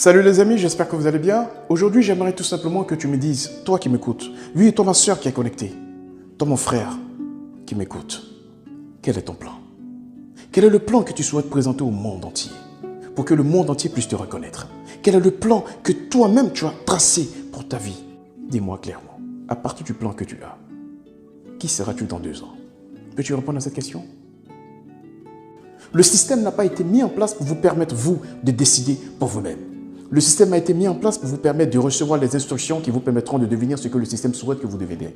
Salut les amis, j'espère que vous allez bien. Aujourd'hui, j'aimerais tout simplement que tu me dises, toi qui m'écoutes, oui, toi ma soeur qui est connectée, toi mon frère qui m'écoute, quel est ton plan? Quel est le plan que tu souhaites présenter au monde entier pour que le monde entier puisse te reconnaître? Quel est le plan que toi-même tu as tracé pour ta vie? Dis-moi clairement, à partir du plan que tu as, qui seras-tu dans 2 ans? Peux-tu répondre à cette question? Le système n'a pas été mis en place pour vous permettre, vous, de décider pour vous-même. Le système a été mis en place pour vous permettre de recevoir les instructions qui vous permettront de devenir ce que le système souhaite que vous deveniez.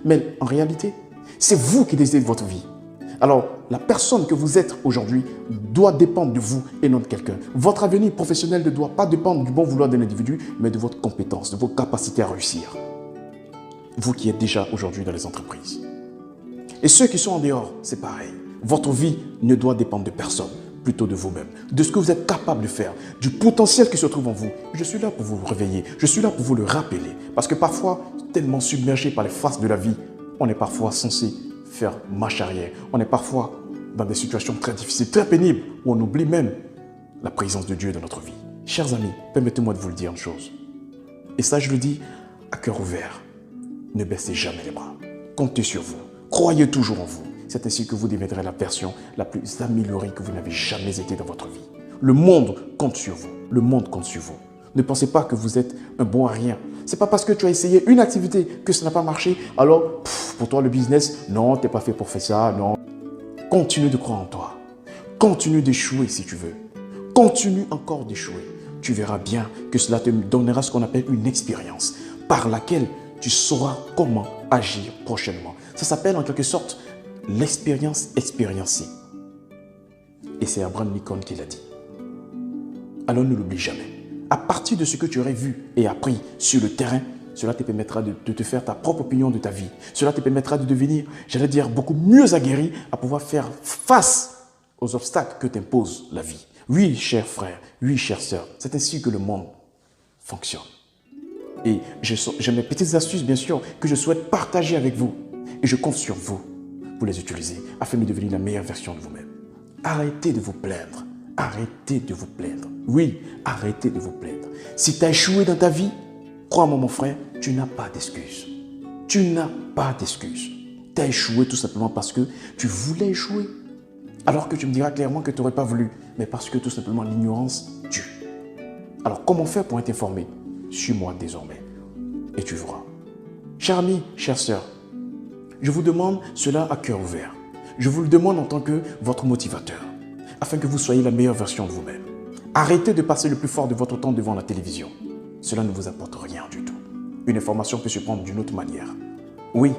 Mais en réalité, c'est vous qui décidez de votre vie. Alors, la personne que vous êtes aujourd'hui doit dépendre de vous et non de quelqu'un. Votre avenir professionnel ne doit pas dépendre du bon vouloir d'un individu, mais de votre compétence, de vos capacités à réussir. Vous qui êtes déjà aujourd'hui dans les entreprises. Et ceux qui sont en dehors, c'est pareil. Votre vie ne doit dépendre de personne, plutôt de vous-même, de ce que vous êtes capable de faire, du potentiel qui se trouve en vous. Je suis là pour vous réveiller, je suis là pour vous le rappeler. Parce que parfois, tellement submergé par les faces de la vie, on est parfois censé faire marche arrière. On est parfois dans des situations très difficiles, très pénibles, où on oublie même la présence de Dieu dans notre vie. Chers amis, permettez-moi de vous le dire une chose. Et ça, je le dis à cœur ouvert. Ne baissez jamais les bras. Comptez sur vous. Croyez toujours en vous. C'est ainsi que vous deviendrez la version la plus améliorée que vous n'avez jamais été dans votre vie. Le monde compte sur vous. Le monde compte sur vous. Ne pensez pas que vous êtes un bon à rien. Ce n'est pas parce que tu as essayé une activité que ça n'a pas marché. Alors, pour toi, le business, non, tu n'es pas fait pour faire ça, non. Continue de croire en toi. Continue d'échouer si tu veux. Continue encore d'échouer. Tu verras bien que cela te donnera ce qu'on appelle une expérience par laquelle tu sauras comment agir prochainement. Ça s'appelle en quelque sorte l'expérience expériencée. Et c'est Abraham Lincoln qui l'a dit. Alors ne l'oublie jamais. À partir de ce que tu aurais vu et appris sur le terrain, cela te permettra de te faire ta propre opinion de ta vie. Cela te permettra de devenir, j'allais dire, beaucoup mieux aguerri à pouvoir faire face aux obstacles que t'impose la vie. Oui, cher frère, oui, chère sœur, c'est ainsi que le monde fonctionne. Et j'ai mes petites astuces, bien sûr, que je souhaite partager avec vous. Et je compte sur vous pour les utiliser afin de devenir la meilleure version de vous-même. Arrêtez de vous plaindre. Arrêtez de vous plaindre. Oui, arrêtez de vous plaindre. Si tu as échoué dans ta vie, crois-moi mon frère, tu n'as pas d'excuses. Tu n'as pas d'excuses. Tu as échoué tout simplement parce que tu voulais échouer. Alors que tu me diras clairement que tu n'aurais pas voulu, mais parce que tout simplement l'ignorance tue. Alors comment faire pour être informé? Suis-moi désormais et tu verras. Chers amis, chères sœurs, je vous demande cela à cœur ouvert. Je vous le demande en tant que votre motivateur, afin que vous soyez la meilleure version de vous-même. Arrêtez de passer le plus fort de votre temps devant la télévision. Cela ne vous apporte rien du tout. Une information peut se prendre d'une autre manière. Oui,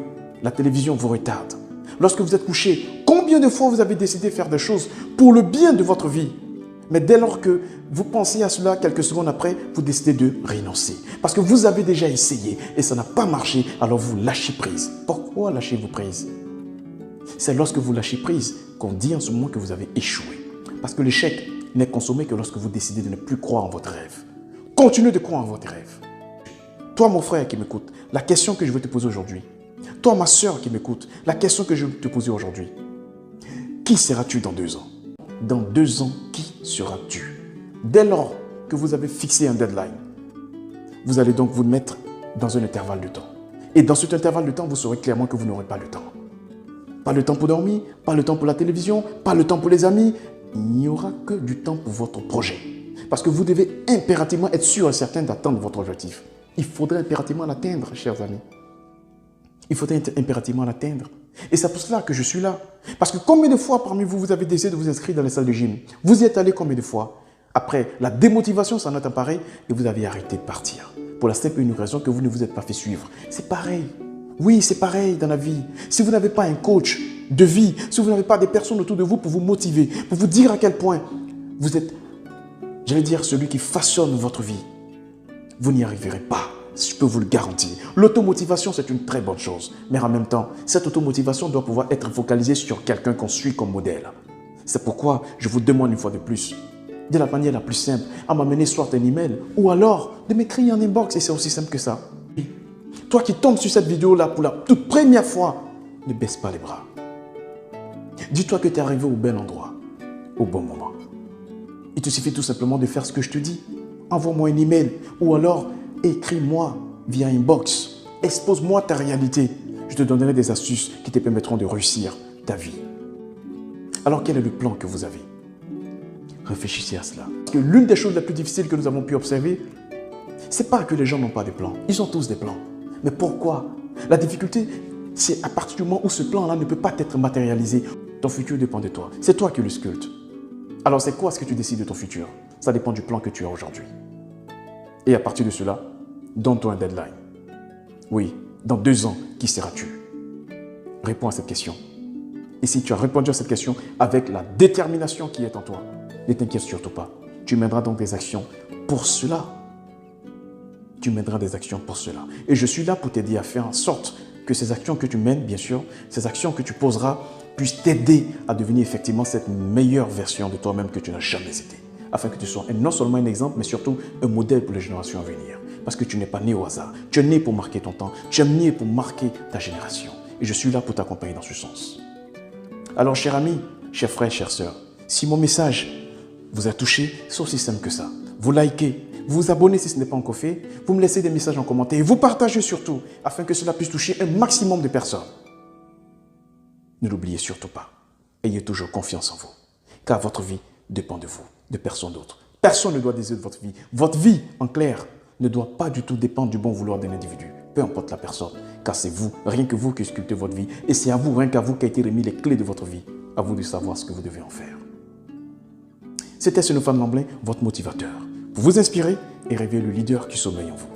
la télévision vous retarde. Lorsque vous êtes couché, combien de fois vous avez décidé de faire des choses pour le bien de votre vie? Mais dès lors que vous pensez à cela, quelques secondes après, vous décidez de renoncer. Parce que vous avez déjà essayé et ça n'a pas marché, alors vous lâchez prise. Pourquoi lâchez-vous prise? C'est lorsque vous lâchez prise qu'on dit en ce moment que vous avez échoué. Parce que l'échec n'est consommé que lorsque vous décidez de ne plus croire en votre rêve. Continuez de croire en votre rêve. Toi, mon frère qui m'écoute, la question que je veux te poser aujourd'hui. Toi, ma soeur qui m'écoute, la question que je veux te poser aujourd'hui. Qui seras-tu dans 2 ans? Dans 2 ans, qui seras-tu? Dès lors que vous avez fixé un deadline, vous allez donc vous mettre dans un intervalle de temps. Et dans cet intervalle de temps, vous saurez clairement que vous n'aurez pas le temps. Pas le temps pour dormir, pas le temps pour la télévision, pas le temps pour les amis. Il n'y aura que du temps pour votre projet. Parce que vous devez impérativement être sûr et certain d'atteindre votre objectif. Il faudrait impérativement l'atteindre, chers amis. Il faudrait impérativement l'atteindre. Et c'est pour cela que je suis là. Parce que combien de fois parmi vous, vous avez décidé de vous inscrire dans les salles de gym? Vous y êtes allé combien de fois? Après, la démotivation s'en est emparée et vous avez arrêté de partir. Pour la simple et unique raison que vous ne vous êtes pas fait suivre. C'est pareil. Oui, c'est pareil dans la vie. Si vous n'avez pas un coach de vie, si vous n'avez pas des personnes autour de vous pour vous motiver, pour vous dire à quel point vous êtes, j'allais dire, celui qui façonne votre vie, vous n'y arriverez pas. Je peux vous le garantir. L'automotivation, c'est une très bonne chose. Mais en même temps, cette automotivation doit pouvoir être focalisée sur quelqu'un qu'on suit comme modèle. C'est pourquoi je vous demande une fois de plus, de la manière la plus simple, à m'amener soit un email ou alors de m'écrire en inbox. Et c'est aussi simple que ça. Toi qui tombes sur cette vidéo-là pour la toute première fois, ne baisse pas les bras. Dis-toi que tu es arrivé au bon endroit, au bon moment. Il te suffit tout simplement de faire ce que je te dis. envoie-moi un email ou alors écris-moi via inbox. Expose-moi ta réalité. Je te donnerai des astuces qui te permettront de réussir ta vie. Alors, quel est le plan que vous avez? Réfléchissez à cela. Parce que l'une des choses les plus difficiles que nous avons pu observer, c'est pas que les gens n'ont pas de plans. Ils ont tous des plans. Mais pourquoi? La difficulté, c'est à partir du moment où ce plan-là ne peut pas être matérialisé. Ton futur dépend de toi. C'est toi qui le sculptes. Alors, c'est quoi ce que tu décides de ton futur? Ça dépend du plan que tu as aujourd'hui. Et à partir de cela, donne-toi un deadline. Oui, dans 2 ans, qui seras-tu? Réponds à cette question. Et si tu as répondu à cette question avec la détermination qui est en toi, ne t'inquiète surtout pas. Tu mèneras donc des actions pour cela. Tu mèneras des actions pour cela. Et je suis là pour t'aider à faire en sorte que ces actions que tu mènes, bien sûr, ces actions que tu poseras, puissent t'aider à devenir effectivement cette meilleure version de toi-même que tu n'as jamais été. Afin que tu sois non seulement un exemple, mais surtout un modèle pour les générations à venir. Parce que tu n'es pas né au hasard. Tu es né pour marquer ton temps. Tu es né pour marquer ta génération. Et je suis là pour t'accompagner dans ce sens. Alors, chers amis, chers frères, chères sœurs, si mon message vous a touché, c'est aussi simple que ça. Vous likez, vous vous abonnez si ce n'est pas encore fait, vous me laissez des messages en commentaire et vous partagez surtout afin que cela puisse toucher un maximum de personnes. Ne l'oubliez surtout pas. Ayez toujours confiance en vous, car votre vie dépend de vous, de personne d'autre. Personne ne doit désirer de votre vie. Votre vie, en clair, ne doit pas du tout dépendre du bon vouloir d'un individu, peu importe la personne, car c'est vous, rien que vous qui sculptez votre vie, et c'est à vous, rien qu'à vous, qu'a été remis les clés de votre vie. À vous de savoir ce que vous devez en faire. C'était Stéphane Lamblin, votre motivateur, pour vous inspirer et réveiller le leader qui sommeille en vous.